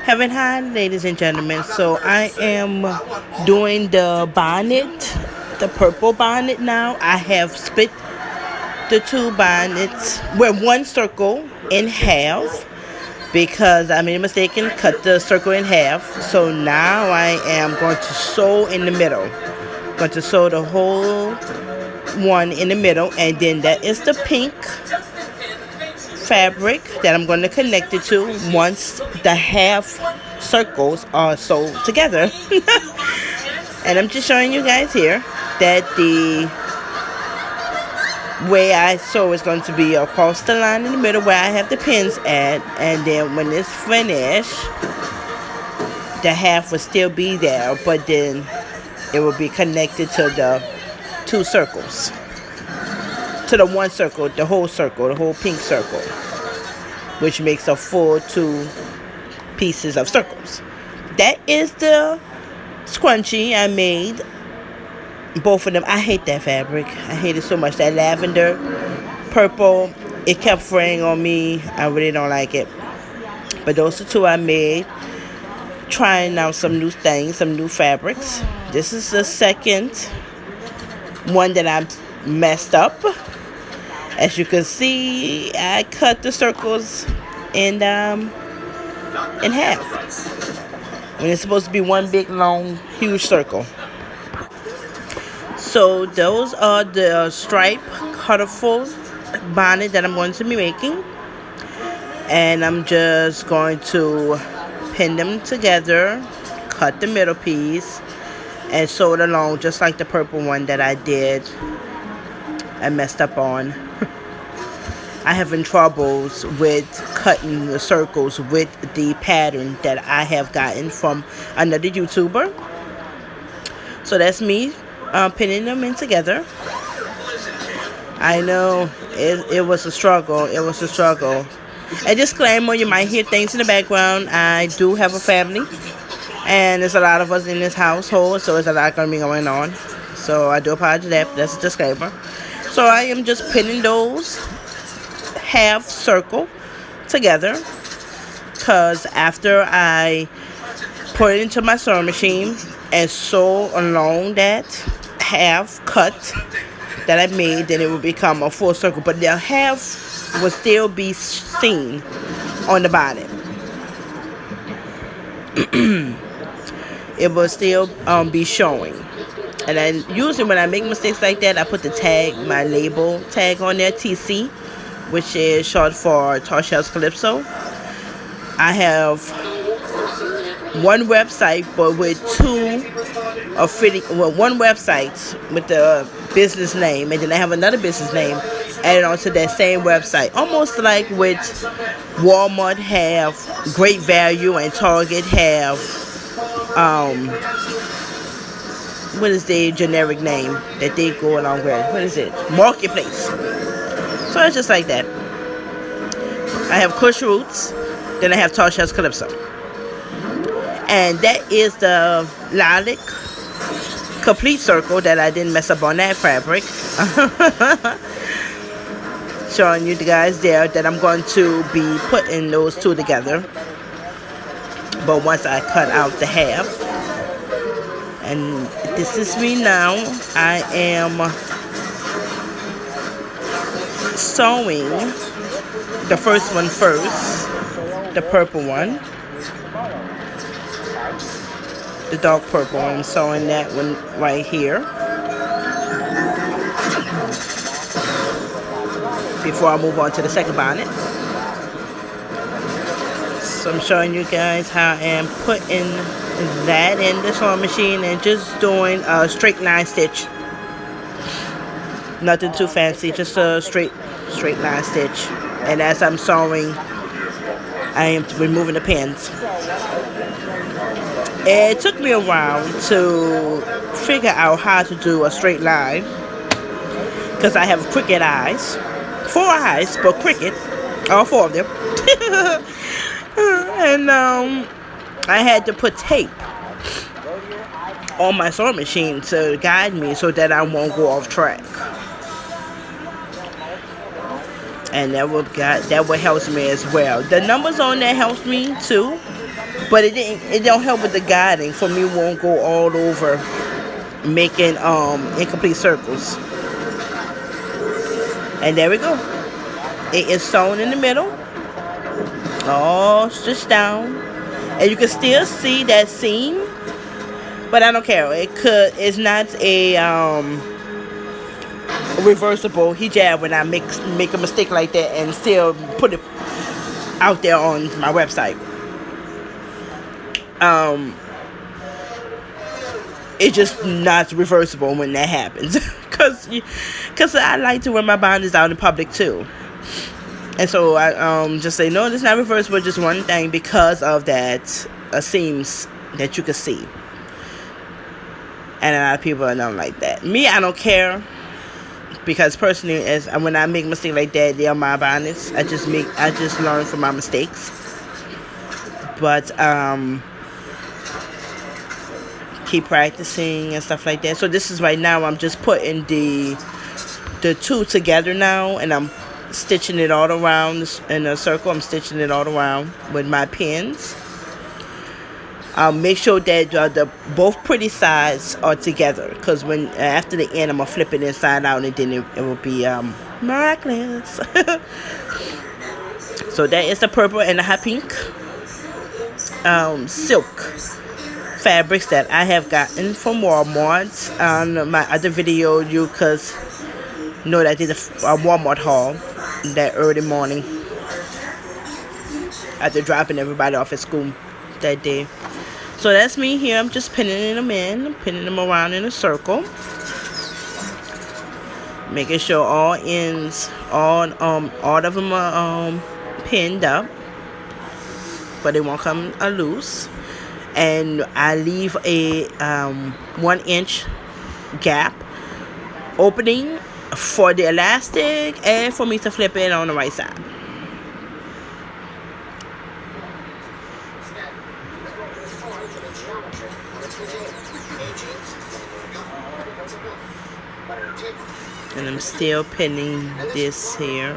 Heaven High, ladies and gentlemen. So I am doing the bonnet, the purple bonnet now. I have split the two bonnets with one circle in half because I made a mistake and cut the circle in half. So now I am going to sew in the middle. Going to sew the whole one in the middle, and then that is the pink fabric that I'm going to connect it to once the half circles are sewed together. And I'm just showing you guys here that the way I sew is going to be across the line in the middle where I have the pins at, and then when it's finished the half will still be there, but then it will be connected to the two circles, to the one circle, the whole pink circle, which makes a full two pieces of circles. That is the scrunchie I made. Both of them. I hate that fabric. I hate it so much. That lavender, purple, it kept fraying on me. I really don't like it. But those are two I made. Trying out some new things, some new fabrics. This is the second one that I messed up. As you can see, I cut the circles in half. When it's supposed to be one big, long, huge circle. So those are the stripe colorful bonnet that I'm going to be making. And I'm just going to pin them together, cut the middle piece, and sew it along just like the purple one that I messed up on. I having troubles with cutting the circles with the pattern that I have gotten from another YouTuber. So that's me pinning them in together. I know it was a struggle. It was a struggle. A disclaimer, you might hear things in the background. I do have a family, and there's a lot of us in this household, so there's a lot going to be going on. So I do apologize for that, but that's a disclaimer. So I am just pinning those half circle together, because after I put it into my sewing machine and sew along that half cut that I made, then it will become a full circle, but the half will still be seen on the bonnet. It will still be showing. And then usually when I make mistakes like that, I put the tag, my label tag on there, TC, which is short for Tarshel's Calypso. I have one website, but with one website with the business name, and then I have another business name added onto that same website. Almost like with Walmart have Great Value and Target have what is the generic name that they go along with? What is it? Marketplace. So it's just like that. I have Kush Roots, then I have Tarshel's Calypso. And that is the lilac complete circle that I didn't mess up on that fabric. Showing you guys there that I'm going to be putting those two together. But once I cut out the half. And this is me now. I am sewing the first one first, the purple one, the dark purple one. I'm sewing that one right here before I move on to the second bonnet. So I'm showing you guys how I am putting that in the sewing machine and just doing a straight line stitch. Nothing too fancy, just a straight line stitch. And as I'm sewing, I am removing the pins. It took me a while to figure out how to do a straight line because I have cricket eyes. 4 eyes, but cricket. All 4 of them. And I had to put tape on my sewing machine to guide me so that I won't go off track. And that will help me as well. The numbers on there helps me too. but it don't help with the guiding. For me, won't go all over making incomplete circles. And there we go. It is sewn in the middle, all stitched down, and you can still see that seam. But I don't care. It's not a reversible hijab when I make a mistake like that and still put it out there on my website. It's just not reversible when that happens, cause I like to wear my bonnets out in public too, and so I just say no, it's not reversible, just one thing because of that seams that you can see, and a lot of people don't like that. Me, I don't care. Because personally, as when I make mistakes like that, they are my bonnets. I just learn from my mistakes. But keep practicing and stuff like that. So this is right now. I'm just putting the two together now, and I'm stitching it all around in a circle. I'm stitching it all around with my pins. Make sure that the both pretty sides are together, because when after the end I'm gonna flip it inside out, and then it will be miraculous. So that is the purple and the hot pink silk fabrics that I have gotten from Walmart. On my other video, you cause know that I did a Walmart haul that early morning after dropping everybody off at school that day. So that's me here. I'm just pinning them around in a circle, making sure all ends, all of them are pinned up, but they won't come loose. And I leave a 1 inch gap opening for the elastic and for me to flip it on the right side. And I'm still pinning this here.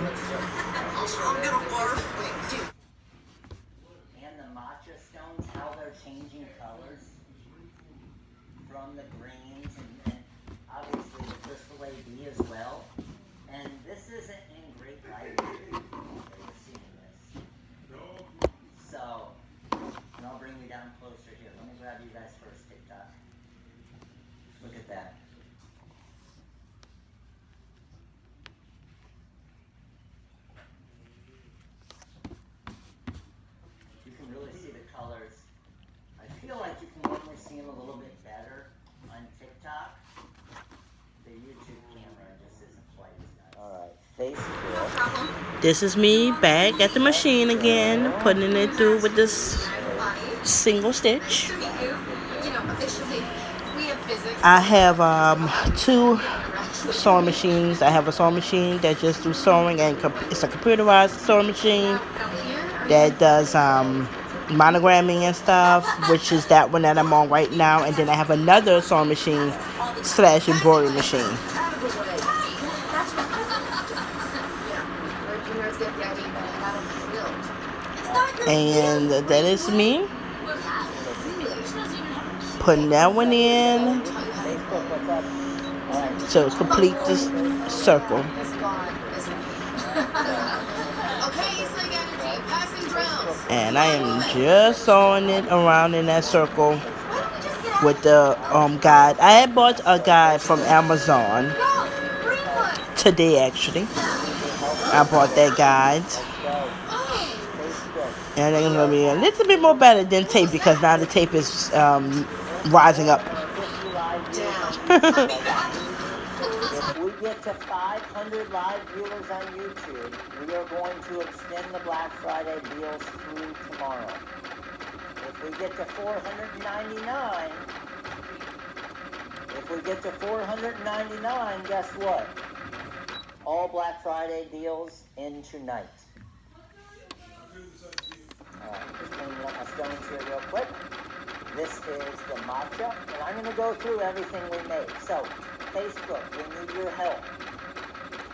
And the matcha stones, how they're changing colors from the greens and obviously the crystal AB as well. And this isn't in great light that you're seeing this. So, and I'll bring you down closer here. Let me grab you guys first, TikTok. Look at that. You can really see the colors. I feel like you can normally see them a little bit better on TikTok. The YouTube camera just isn't quite as nice. Alright, Facebook. This is me back at the machine again, putting it through with this single stitch. I have two sewing machines. I have a sewing machine that just do sewing, and it's a computerized sewing machine that does monogramming and stuff, which is that one that I'm on right now. And then I have another sewing machine / embroidery machine. And that is me putting that one in to complete this circle. And I am just sewing it around in that circle with the guide. I had bought a guide from Amazon today, actually. I bought that guide. And it's going to be a little bit more better than tape, because now the tape is rising up. If we get to 500 live viewers on YouTube, we are going to extend the Black Friday deals through tomorrow. If we get to 499, guess what? All Black Friday deals in tonight. Alright, just cleaning up my stones here real quick. This is the matcha, and I'm going to go through everything we made. So, Facebook, we need your help.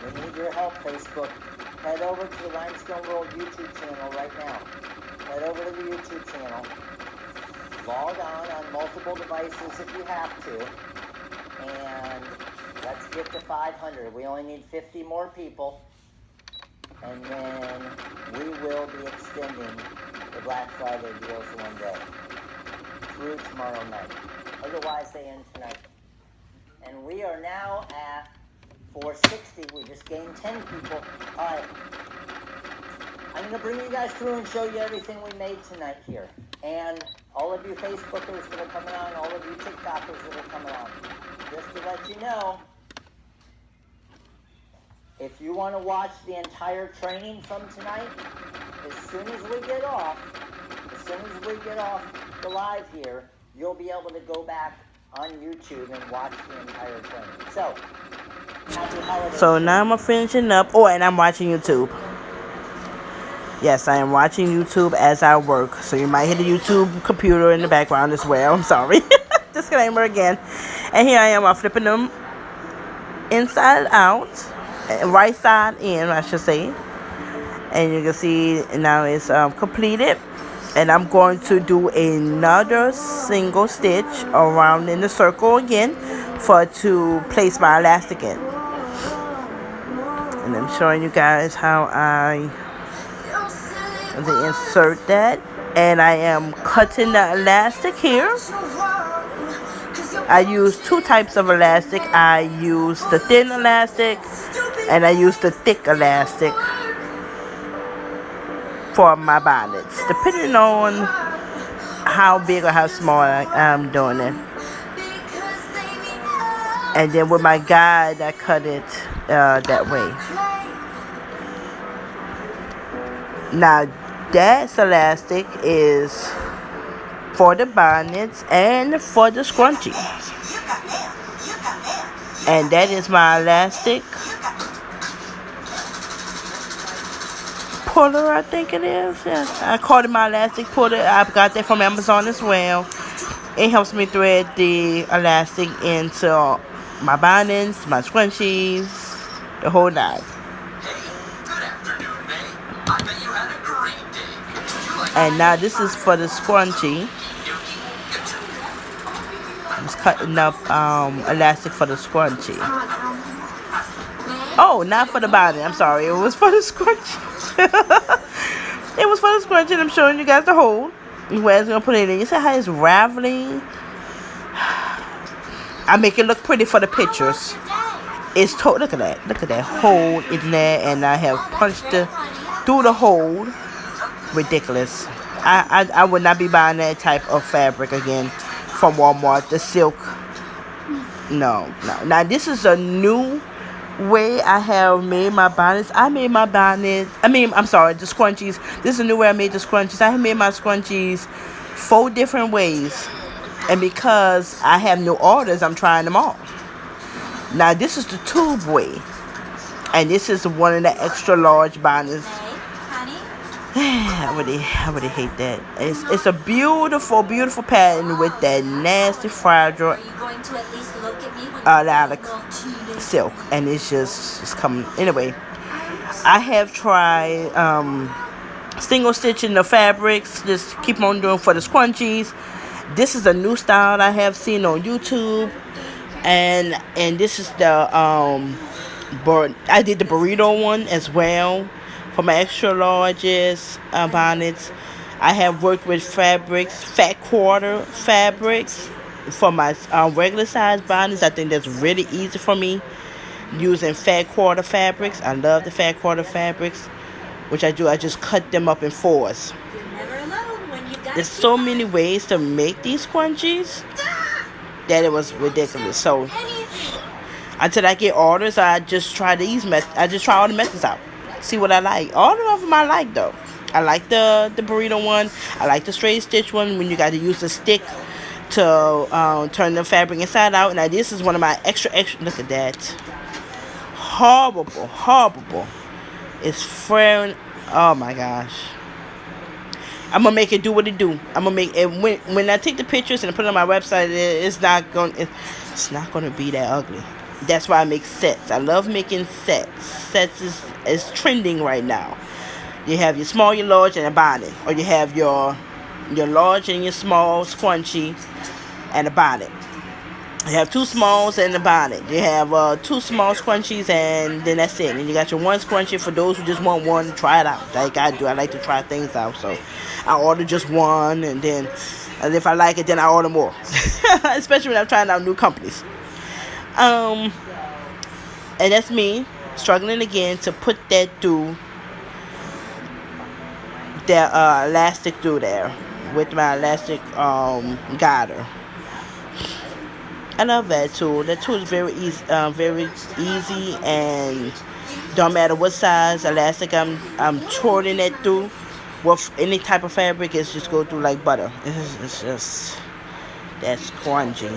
We need your help, Facebook. Head over to the Rhinestone World YouTube channel right now. head over to the YouTube channel, log on multiple devices if you have to, and let's get to 500. We only need 50 more people, and then we will be extending the Black Friday deals one day through tomorrow night. Otherwise, they end tonight. And we are now at 460. We just gained 10 people. All right. I'm going to bring you guys through and show you everything we made tonight here. And all of you Facebookers that are coming on, all of you TikTokers that are coming on. Just to let you know, if you want to watch the entire training from tonight, as soon as we get off the live here, you'll be able to go back on YouTube and watch the entire training. So, happy holidays. So now I'm finishing up. Oh, and I'm watching YouTube. Yes, I am watching YouTube as I work. So you might hear the YouTube computer in the background as well. I'm sorry. Disclaimer again. And here I am flipping them inside out. Right side in, I should say. And you can see now it's completed. And I'm going to do another single stitch around in the circle again to place my elastic in. And I'm showing you guys how I insert that. And I am cutting the elastic here. I use two types of elastic. I use the thin elastic and I use the thick elastic for my bonnets, depending on how big or how small I'm doing it. And then with my guide, I cut it that way. Now, that elastic is for the bonnets and for the scrunchies. And that is my elastic puller, I think it is. Yeah, I called it my elastic puller. I got that from Amazon as well. It helps me thread the elastic into my bonnets, my scrunchies, the whole nine. And now this is for the scrunchie. I'm just cutting up elastic for the scrunchie. Oh, not for the bonnet. I'm sorry. It was for the scrunchie. It was for the scrunchie, and I'm showing you guys the hole. Where it's gonna put it in. You see how it's raveling? I make it look pretty for the pictures. It's look at that. Look at that hole in there, and I have punched through the hole. Ridiculous. I would not be buying that type of fabric again from Walmart. The silk. No. Now this is a new way I have made my bonnets. The scrunchies. This is a new way I made the scrunchies. I have made my scrunchies 4 different ways. And because I have no orders, I'm trying them all. Now this is the tube way. And this is one of the extra large bonnets. I really hate that. It's a beautiful, beautiful pattern with that nasty fragile lilac silk, and it's coming. Anyway, I have tried single stitching the fabrics. Just keep on doing for the scrunchies. This is a new style I have seen on YouTube, and this is the I did the burrito one as well. For my extra largest bonnets, I have worked with fabrics, fat quarter fabrics. For my regular size bonnets, I think that's really easy for me, using fat quarter fabrics. I love the fat quarter fabrics, which I do. I just cut them up in 4s. There's so many ways to make these scrunchies that it was ridiculous. So until I get orders, I just try I just try all the methods out. See what I like. All of them I like though. I like the burrito one. I like the straight stitch one when you got to use the stick to turn the fabric inside out. Now this is one of my extra. Look at that. Horrible. It's fraying. Oh my gosh. I'm gonna make it do what it do. I'm gonna make it when I take the pictures and put it on my website. It's not gonna be that ugly. That's why I make sets. I love making sets. Sets is trending right now. You have your small, your large, and a bonnet, or you have your large and your small scrunchie and a bonnet. You have two smalls and a bonnet. You have two small scrunchies, and then that's it. And you got your one scrunchie for those who just want one to try it out. Like I do, I like to try things out, so I order just one, and then if I like it, then I order more. Especially when I'm trying out new companies. And that's me struggling again to put that through that elastic through there with my elastic garter. I love that tool. That tool is very easy, and don't matter what size elastic I'm twirling it through. With any type of fabric, it's just go through like butter. It's just that's spongy.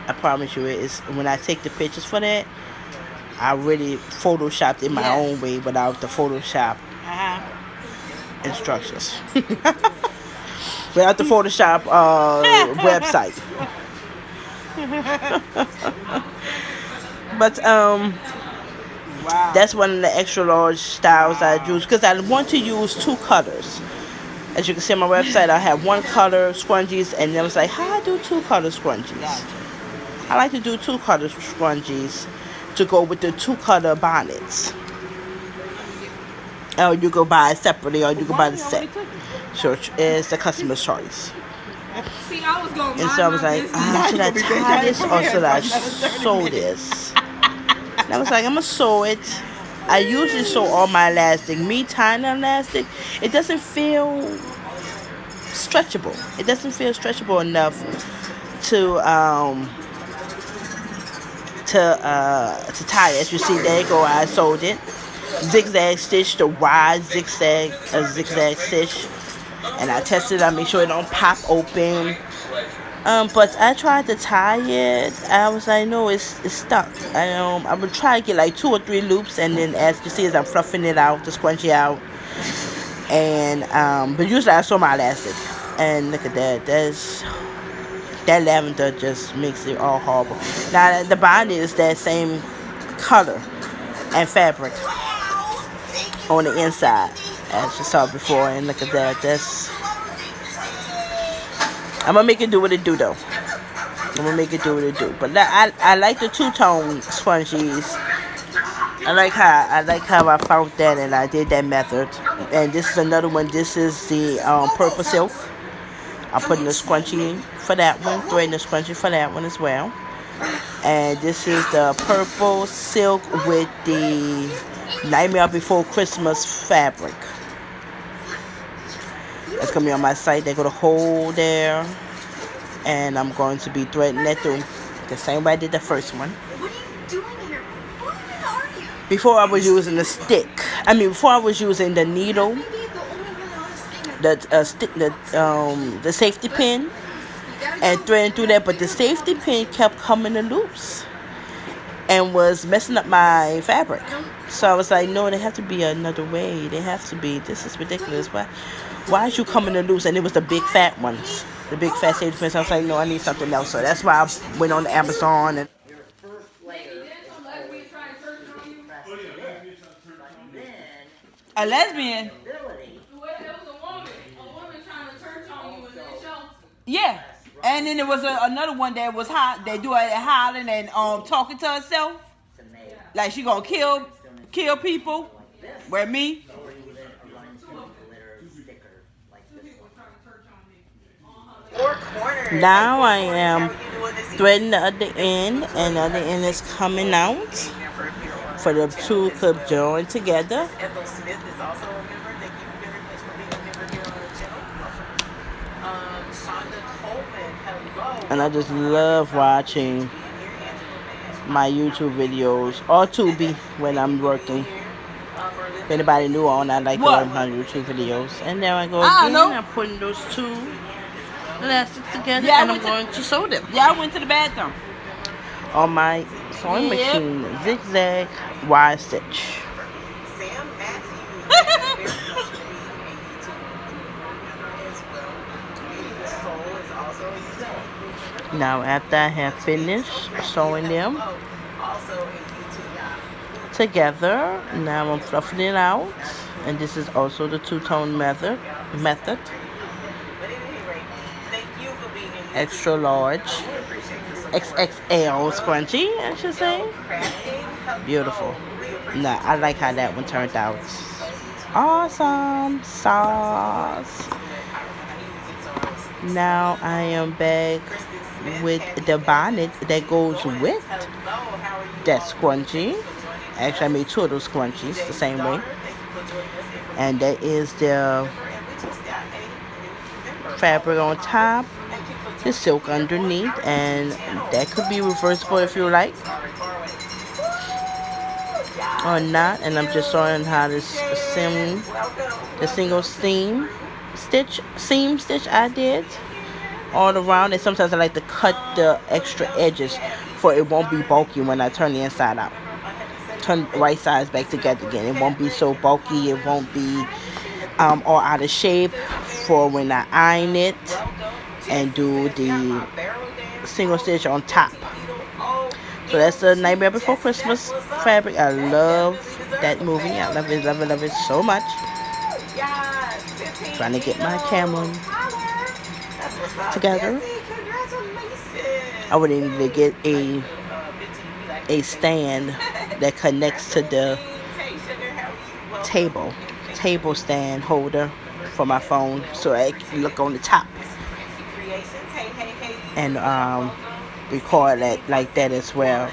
I promise you, it's when I take the pictures for that, I really photoshopped it my own way without the Photoshop instructions. Without the Photoshop website. But that's one of the extra large styles I use because I want to use two colors. As you can see on my website, I have one color scrunchies, and then I was like, how I do two color scrunchies? I like to do two color scrunchies to go with the two color bonnets. Or you go buy it separately, or you go buy the set. So it's the customer's choice. And so I was like, should I tie this or should I sew this? And I was like, I'm gonna sew it. I usually sew all my elastic. Me tying the elastic, it doesn't feel stretchable. It doesn't feel stretchable enough to tie it. As you see, there you go. I sewed it. Zigzag stitch, the wide zigzag stitch, and I tested it. I make sure it don't pop open. But I tried to tie it. I was like, no, it's stuck. I would try to get like 2 or 3 loops, and then as you see, as I'm fluffing it out, the scrunchie out, and but usually I sew my elastic, and look at that. That lavender just makes it all horrible. Now the bonnet is that same color and fabric on the inside, as you saw before, and look at that. I'm gonna make it do what it do though. But I like the two-tone scrunchies. I like how I found that, and I did that method. And this is another one. This is the purple silk. I'm putting the scrunchie for that one, threading the scrunchie for that one as well. And this is the purple silk with the Nightmare Before Christmas fabric. That's gonna be on my site. They got a hole there, and I'm going to be threading that through the same way I did the first one. What are you doing here? Where are you? Before I was using the stick. Before I was using the needle, the safety pin, and threading through that. But the safety pin kept coming to loose and was messing up my fabric. So I was like, no, there have to be another way. This is ridiculous. Why is you coming to loose? And it was the big fat ones, the big fat safety pins. So I was like, no, I need something else. So that's why I went on Amazon and. Your first layer is always to press it in, but then A lesbian? ability Yeah. And then there was another one that was hot. They do it hollering and talking to herself, to make like she gonna kill people. like this, Where me? or even a rhinestone glitter sticker like this one. Four corners. Now I am threading the other end, and the other end is coming out for the two could join together. Ethel Smith is also a member. Thank you very much for being a member here on the channel. Shonda Coleman, hello. And I just love watching my YouTube videos or Tubi when I'm working. If anybody new on, I like to What? watch my YouTube videos. And there I go I again. know. I'm putting those two elastics together, Yeah, I and I'm went to- going to sew them Yeah, I went to the bathroom. on my sewing Yep. machine, zigzag wide stitch. Sam Matthews. Soul is also a YouTube. Now after I have finished sewing them Also a YouTube. together. Now I'm fluffing it out, and this is also the two-tone method. But at any rate, thank you for being in here. Extra large, We appreciate the support. XXL scrunchie, I should say. Crafting, Beautiful. we appreciate Nah, I like how that one turned out. Awesome sauce. Now I am back with the bonnet that goes with that scrunchie. Actually, I made two of those scrunchies the same way. And that is the fabric on top, the silk underneath, and that could be reversible if you like or not. And I'm just showing how to seam the single seam stitch I did all around. And sometimes I like to cut the extra edges for it won't be bulky when I turn the inside out. Turn the right sides back together again. It won't be so bulky. It won't be all out of shape for when I iron it and do the single stitch on top. So that's the Nightmare Before Christmas fabric. I love that movie. I love it, love it, love it so much. Trying to get my camera together. I would need to get a stand that connects to the table stand holder for my phone, so I can look on the top and record that like that as well.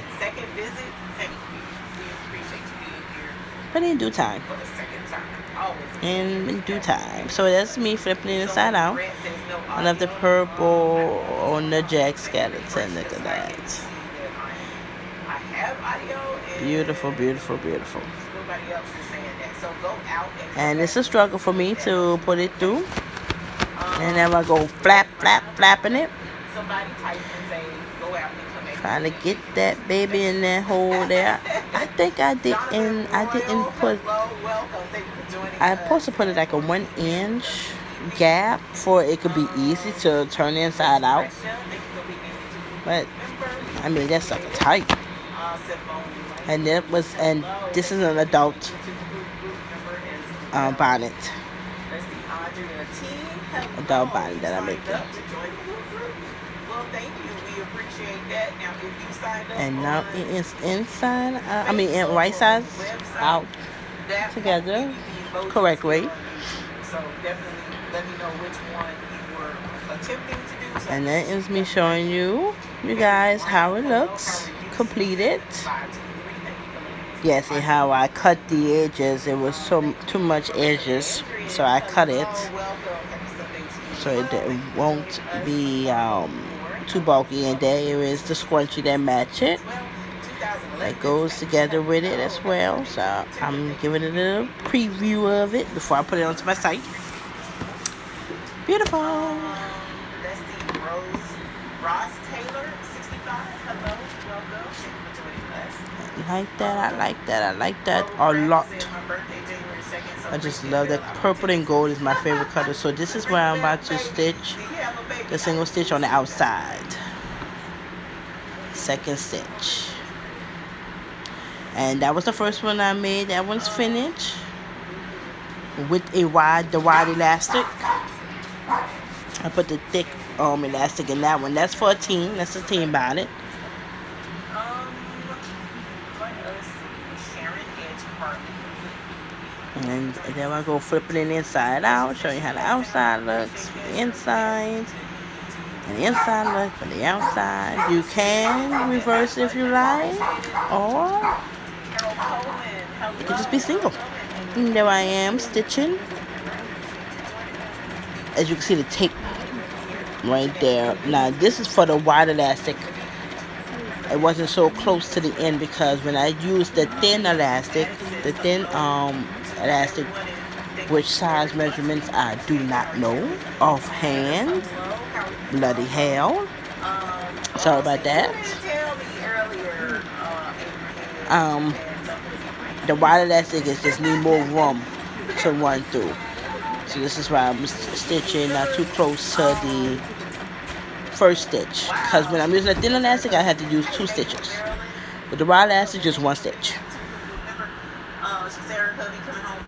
But in due time. In due time. So that's me flipping it inside out. I love the purple on the jack skeleton. Look at that. Beautiful, beautiful, beautiful. And it's a struggle for me to put it through. And then I go flapping it. Trying to get that baby in that hole there. I think I didn't put. I'm supposed to put it like a 1 inch gap for it could be easy to turn inside out. But I mean that's like tight. And this is an adult bonnet. Adult bonnet that I'm making. And now it is inside, right sides out together correct way. So definitely let me know which one you were attempting to do. And that is me showing you guys how it looks completed. Yes, and how I cut the edges. It was too much edges, so I cut it so it won't be too bulky. And there is the scrunchie that match it, that goes together with it as well. So I'm giving it a little preview of it before I put it onto my site. Beautiful. Let's see, Ross Taylor, 65. Hello, welcome. I like that a lot. I just love that. Purple and gold is my favorite color. So this is where I'm about to stitch the single stitch on the outside. Second stitch. And that was the first one I made. That one's finished with the wide elastic. I put the thick elastic in that one. That's for a teen. That's a teen bonnet. And then I go flipping it inside out, show you how the outside looks, the inside, and the inside looks from the outside. You can reverse if you like, or it could just be single. And there I am stitching. As you can see the tape right there. Now this is for the wide elastic. It wasn't so close to the end because when I used the thin elastic, which size measurements I do not know offhand. Bloody hell. Sorry about that. The wide elastic is just need more room to run through. So this is why I'm stitching not too close to the first stitch. Because when I'm using a thin elastic, I have to use 2 stitches. With the wide elastic, just 1 stitch.